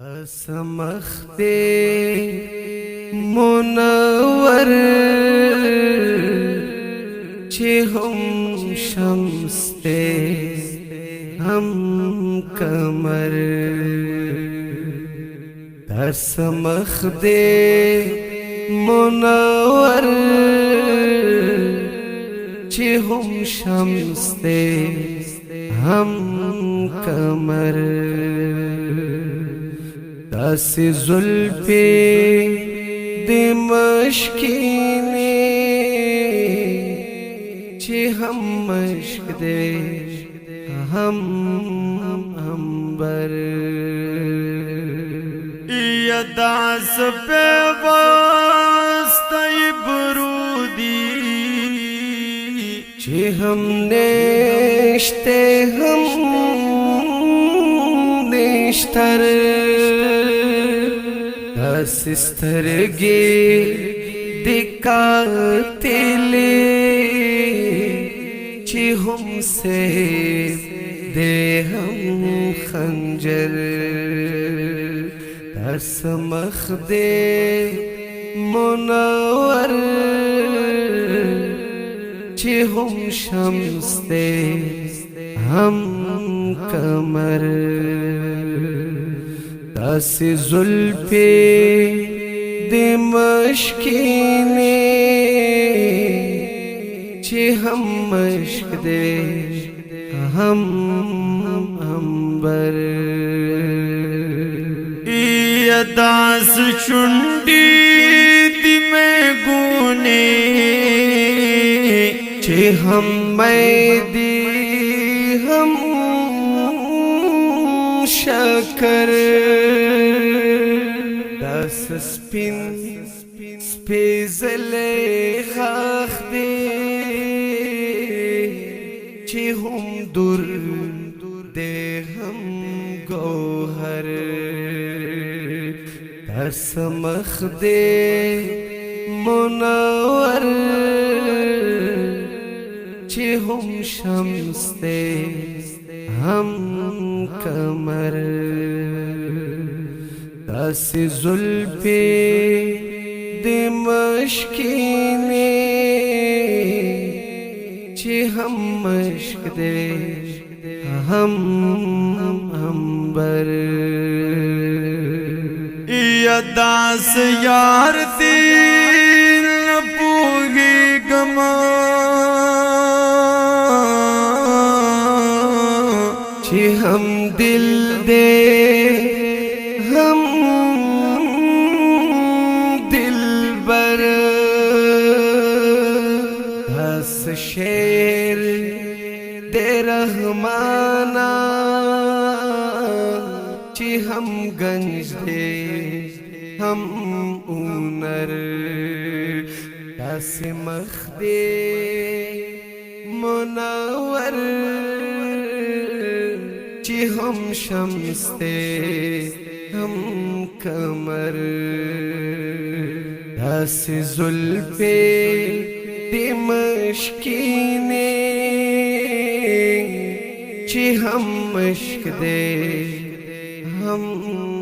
اسمخت منور چې هم شمس ته هم قمر اسمخت منور چې هم شمس ته هم قمر داسی زلفی دمشکینی چی هم مشک دے هم امبر یا داس پہ واسطی برودی چی هم نشتے هم نشتر سسترگی دکاتلی چی هم سے دے هم خنجر دسمخ دے منور چی هم شمس دے هم قمر داسی زلفی دمشکینی چی هم مشک دے هم امبر یا داس چنڈی دی میں گونے چی هم میں دی هم شکر داس سپین سپیزلے خاخ دے چی هم در دے هم گوہر داس مخ دے منور چی هم شمس دے هم قمر داسی زلفی دمشکینی چی هم مشک دے هم امبر یا داس یار دل پوگی گما چی هم دل دے هم دل بر داس شیر دے رحمانا چی هم گنج دے هم اونر داس مخ دے منور چی هم شمس دے هم قمر داس زلفی دمشکینی چی هم مشک دے هم